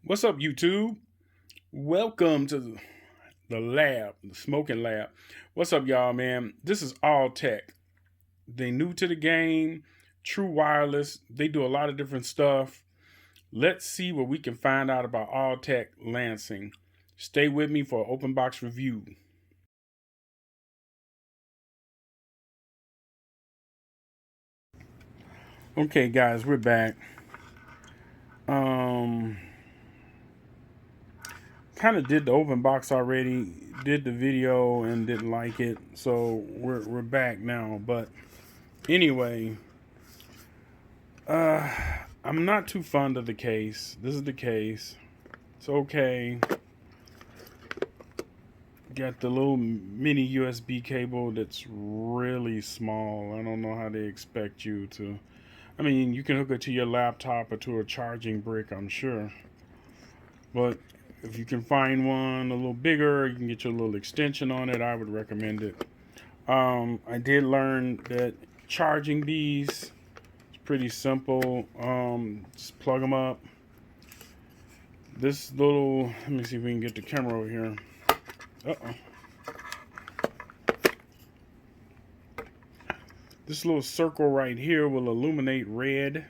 What's up, YouTube? Welcome to the lab, the smoking lab. What's up, y'all, man? This is Altec. They new to the game, true wireless. They do a lot of different stuff. Let's see what we can find out about Altec Lansing. Stay with me for an open box review. Okay, guys, we're back. Um, kind of did the open box already. Did the video and didn't like it, so we're back now. But anyway, Uh, I'm not too fond of the case. This is the case. It's okay. Got the little mini USB cable that's really small. I don't know how they expect you to. I mean, you can hook it to your laptop or to a charging brick, I'm sure. But if you can find one a little bigger, you can get your little extension on it. I would recommend it. I did learn that charging these is pretty simple. Just plug them up. This little, let me see if we can get the camera over here. Uh-oh. This little circle right here will illuminate red,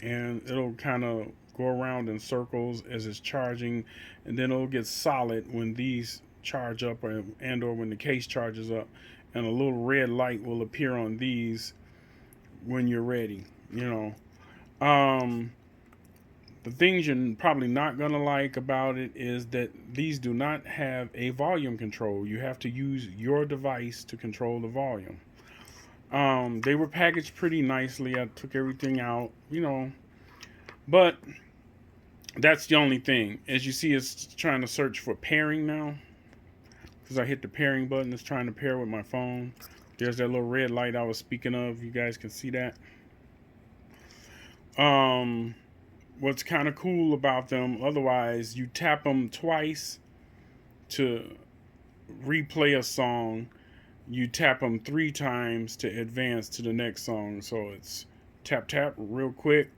and it'll kind of go around in circles as it's charging, and then it'll get solid when these charge up or when the case charges up, and a little red light will appear on these when you're ready, you know. The things you're probably not going to like about it is that these do not have a volume control. You have to use your device to control the volume. They were packaged pretty nicely. I took everything out, but that's the only thing. As you see, it's trying to search for pairing now because I hit the pairing button. It's trying to pair with my phone. There's that little red light I was speaking of. You guys can see that. What's kind of cool about them, otherwise, you tap them twice to replay a song. You tap them 3 times to advance to the next song. So it's tap, tap, real quick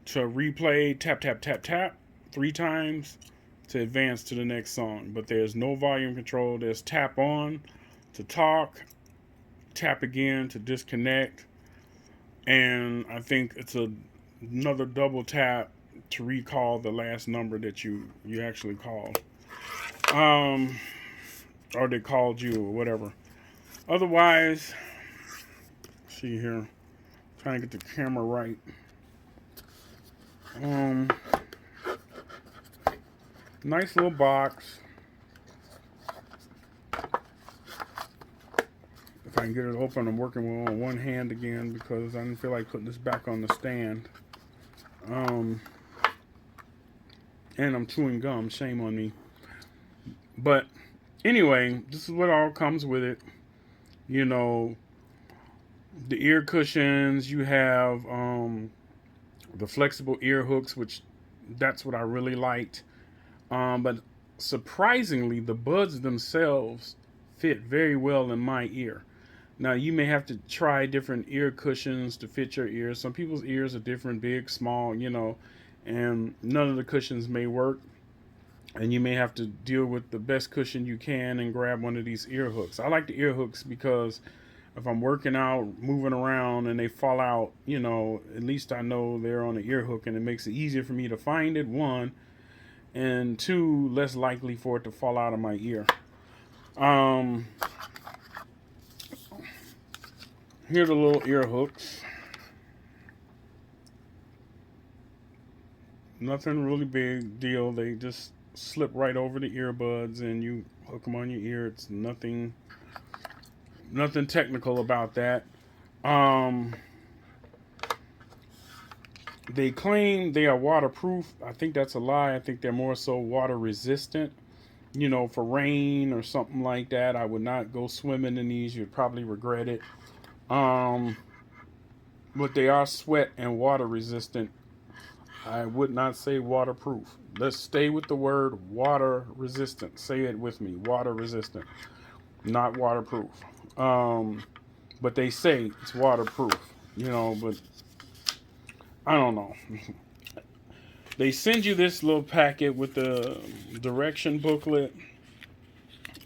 to replay, tap, tap, tap, tap 3 times to advance to the next song. But there's no volume control. There's tap on to talk, tap again to disconnect, and I think it's another double tap to recall the last number that you actually called, or they called you or whatever. Otherwise, see here, trying to get the camera right. Nice little box. If I can get it open, I'm working with on one hand again because I didn't feel like putting this back on the stand. And I'm chewing gum. Shame on me. But anyway, this is what all comes with it. You know, the ear cushions. You have the flexible ear hooks, which that's what I really liked. But surprisingly, the buds themselves fit very well in my ear. Now, you may have to try different ear cushions to fit your ears. Some people's ears are different, big, small, and none of the cushions may work. And you may have to deal with the best cushion you can and grab one of these ear hooks. I like the ear hooks because if I'm working out, moving around, and they fall out, at least I know they're on the ear hook, and it makes it easier for me to find it, one, and two, less likely for it to fall out of my ear. Here are the little ear hooks. Nothing really big deal. They just slip right over the earbuds and you hook them on your ear. It's nothing technical about that. They claim they are waterproof. I think that's a lie. I think they're more so water resistant. For rain or something like that. I would not go swimming in these. You'd probably regret it. But they are sweat and water resistant. I would not say waterproof. Let's stay with the word water resistant. Say it with me. Water resistant. Not waterproof. But they say it's waterproof. But I don't know. They send you this little packet with the direction booklet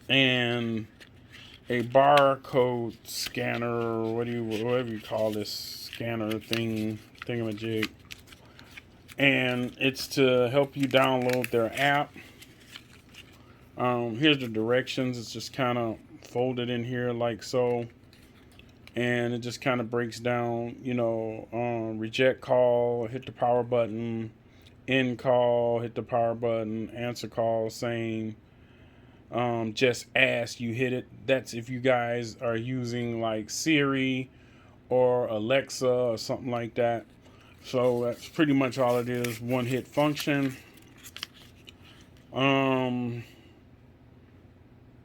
and a barcode scanner, whatever you call this scanner thingamajig, and it's to help you download their app. Here's the directions. It's just kind of folded in here like so, and it just kind of breaks down, reject call, hit the power button, end call, hit the power button, answer call, same. Just ask, you hit it. That's if you guys are using like Siri or Alexa or something like that. So that's pretty much all it is. One hit function.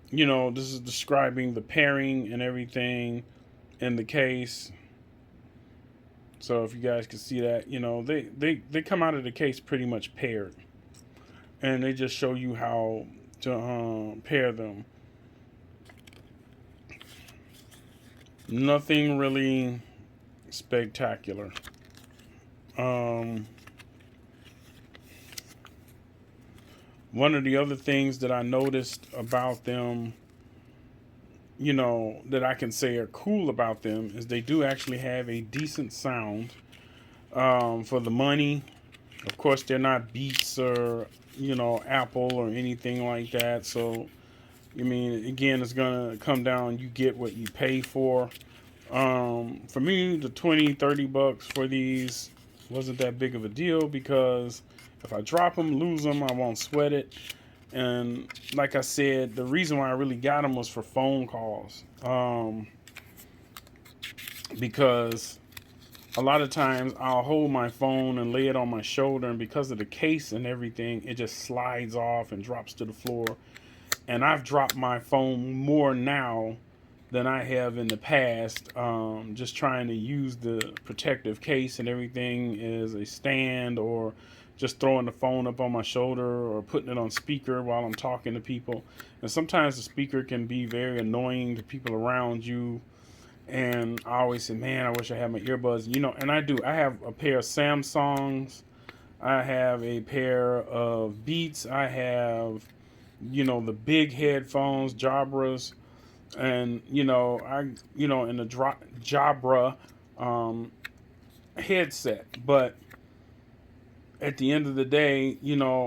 This is describing the pairing and everything in the case. So if you guys can see that, they come out of the case pretty much paired. And they just show you how to pair them. Nothing really spectacular. One of the other things that I noticed about them, that I can say are cool about them is they do actually have a decent sound for the money. Of course, they're not Beats or, Apple or anything like that. So, again, it's going to come down, you get what you pay for. For me, the 20, 30 bucks for these wasn't that big of a deal because if I drop them, lose them, I won't sweat it. And like I said, the reason why I really got them was for phone calls. Because a lot of times I'll hold my phone and lay it on my shoulder, and because of the case and everything, it just slides off and drops to the floor. And I've dropped my phone more now than I have in the past, just trying to use the protective case and everything as a stand, or just throwing the phone up on my shoulder or putting it on speaker while I'm talking to people. And sometimes the speaker can be very annoying to people around you. And I always say, man, I wish I had my earbuds. And I do. I have a pair of Samsungs. I have a pair of Beats. I have, the big headphones, Jabras. And, in the Jabra headset. But at the end of the day,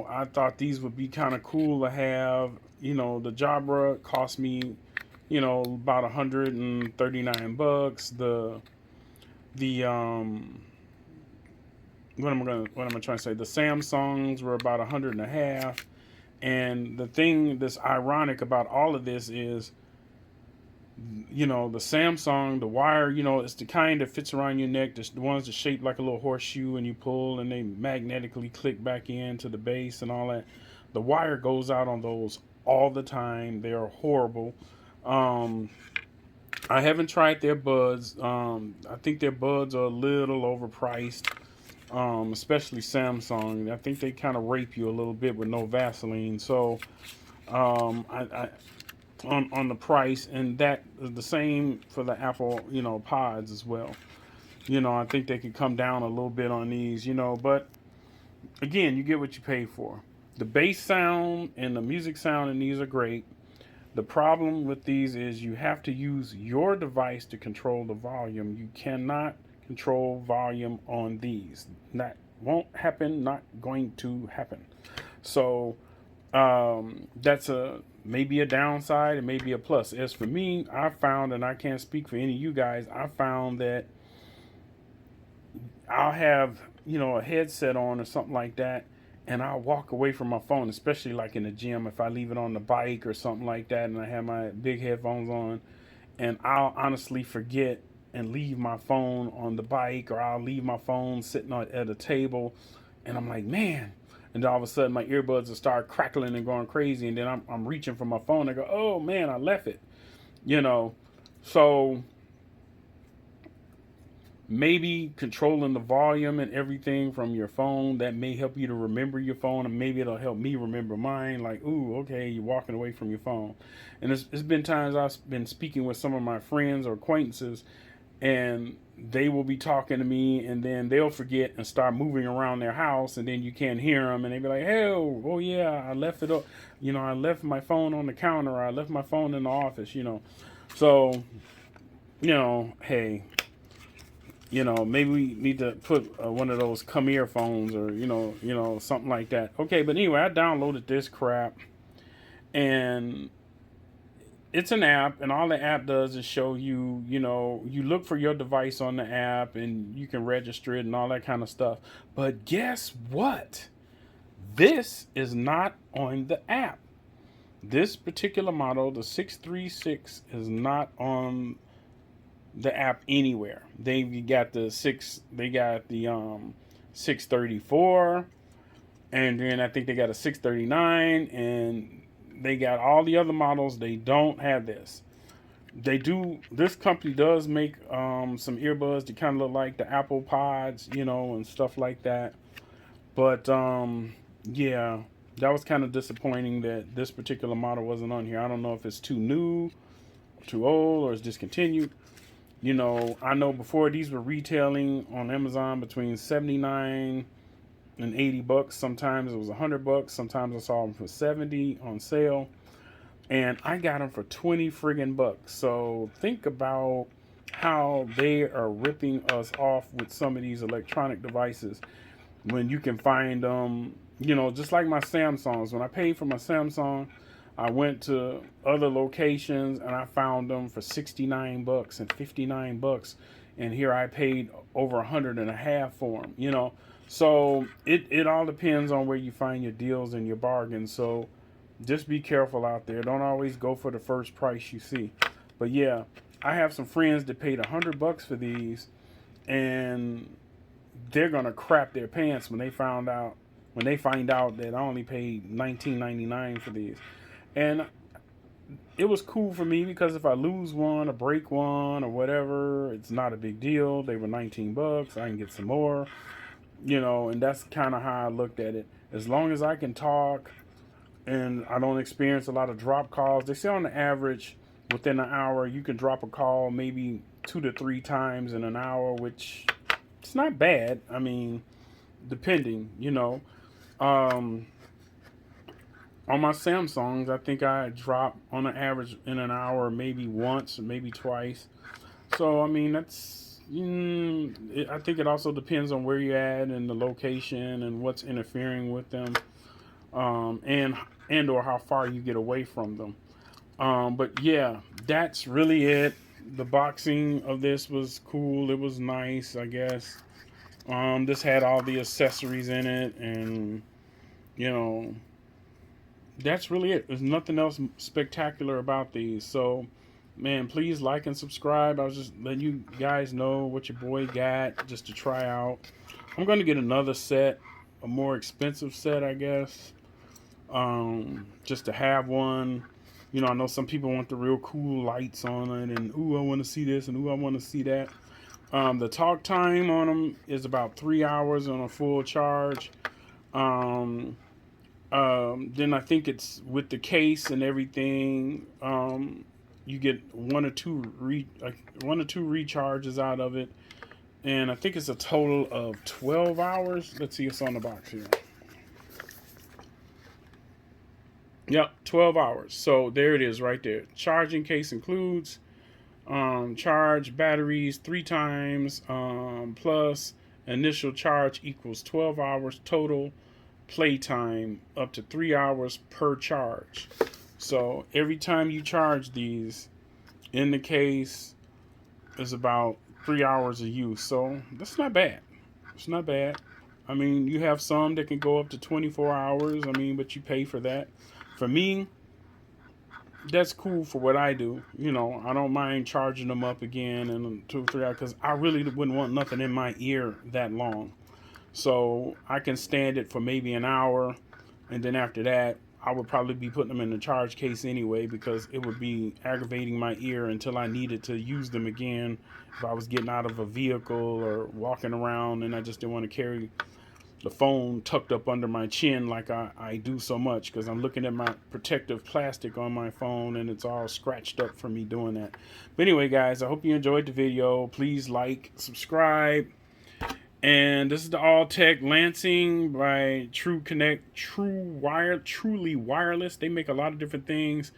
I thought these would be kind of cool to have. The Jabra cost me, about 139 bucks. The what am I trying to say? The Samsungs were about 100 and a half. And the thing that's ironic about all of this is, the Samsung, the wire, it's the kind that fits around your neck. The ones that shaped like a little horseshoe, and you pull and they magnetically click back into the base and all that. The wire goes out on those all the time. They are horrible. I haven't tried their buds. I think their buds are a little overpriced, especially Samsung. I think they kind of rape you a little bit with no Vaseline. So I on the price, and that is the same for the Apple, pods as well. I think they could come down a little bit on these, but again, you get what you pay for. The bass sound and the music sound in these are great. The problem with these is you have to use your device to control the volume. You cannot control volume on these. That won't happen, not going to happen. So that's maybe a downside and maybe a plus. As for me, I found, and I can't speak for any of you guys, I found that I'll have, a headset on or something like that, and I'll walk away from my phone, especially like in the gym, if I leave it on the bike or something like that, and I have my big headphones on, and I'll honestly forget and leave my phone on the bike, or I'll leave my phone sitting at a table, and I'm like, man. And then all of a sudden my earbuds will start crackling and going crazy, and then I'm reaching for my phone. I go, oh man, I left it. So maybe controlling the volume and everything from your phone, that may help you to remember your phone, and maybe it'll help me remember mine. Like, ooh, okay, you're walking away from your phone. And it's been times I've been speaking with some of my friends or acquaintances, and they will be talking to me, and then they'll forget and start moving around their house, and then you can't hear them, and they be like, "Hey, oh yeah, I left it up, I left my phone on the counter, or I left my phone in the office." So, hey, maybe we need to put one of those come here phones, or something like that. Okay, but anyway, I downloaded this crap, and it's an app, and all the app does is show you, you look for your device on the app, and you can register it and all that kind of stuff. But guess what? This is not on the app. This particular model, the 636, is not on the app anywhere. They got the 634, and then I think they got a 639, and they got all the other models. They don't have this. This company does make some earbuds that kind of look like the Apple Pods, and stuff like that. But yeah, that was kind of disappointing that this particular model wasn't on here. I don't know if it's too new, too old, or it's discontinued. I know before these were retailing on Amazon between 79 and $80. Sometimes it was $100. Sometimes I saw them for 70 on sale, and I got them for 20 friggin' bucks. So think about how they are ripping us off with some of these electronic devices when you can find them. Just like my Samsungs. When I paid for my Samsung, I went to other locations and I found them for $69 and $59, and here I paid over $100.50 for them. So it all depends on where you find your deals and your bargains. So just be careful out there. Don't always go for the first price you see. But yeah, I have some friends that paid $100 for these, and they're gonna crap their pants when they find out that I only paid $19.99 for these. And it was cool for me because if I lose one or break one or whatever, it's not a big deal. They were $19. I can get some more, and that's kind of how I looked at it. As long as I can talk and I don't experience a lot of drop calls. They say on the average, within an hour, you can drop a call maybe 2 to 3 times in an hour, which it's not bad. I mean, depending. On my Samsungs, I think I drop on an average in an hour, maybe once or maybe twice. So, I mean, I think it also depends on where you're at and the location and what's interfering with them, and or how far you get away from them. But yeah, that's really it. The boxing of this was cool. It was nice, I guess. This had all the accessories in it, and you know, that's really it. There's nothing else spectacular about these. So, man, please like and subscribe. I was just letting you guys know what your boy got just to try out. I'm going to get another set, a more expensive set, I guess, just to have one. I know some people want the real cool lights on it, and ooh, I want to see this, and ooh, I want to see that. The talk time on them is about 3 hours on a full charge. Then I think it's with the case and everything. You get one or two recharges out of it, and I think it's a total of 12 hours. Let's see, it's on the box here. Yep, 12 hours. So there it is right there. Charging case includes charge batteries 3 times plus initial charge equals 12 hours total. Playtime up to 3 hours per charge. So every time you charge these in the case is about 3 hours of use. So that's not bad. It's not bad. I mean, you have some that can go up to 24 hours. I mean, but you pay for that. For me, that's cool for what I do. I don't mind charging them up again in 2 or 3 hours because I really wouldn't want nothing in my ear that long. So I can stand it for maybe an hour, and then after that, I would probably be putting them in the charge case anyway because it would be aggravating my ear until I needed to use them again if I was getting out of a vehicle or walking around and I just didn't want to carry the phone tucked up under my chin like I do so much, because I'm looking at my protective plastic on my phone and it's all scratched up from me doing that. But anyway, guys, I hope you enjoyed the video. Please like, subscribe. And this is the Altec Lansing by Truly Wireless. They make a lot of different things.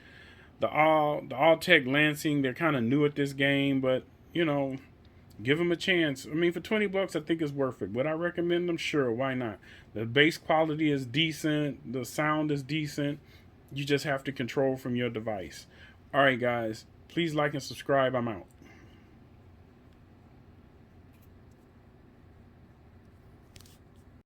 The Altec Lansing, they're kind of new at this game, but you know, give them a chance. I mean, for 20 bucks, I think it's worth it. Would I recommend them? Sure, why not? The bass quality is decent. The sound is decent. You just have to control from your device. All right, guys, please like and subscribe. I'm out.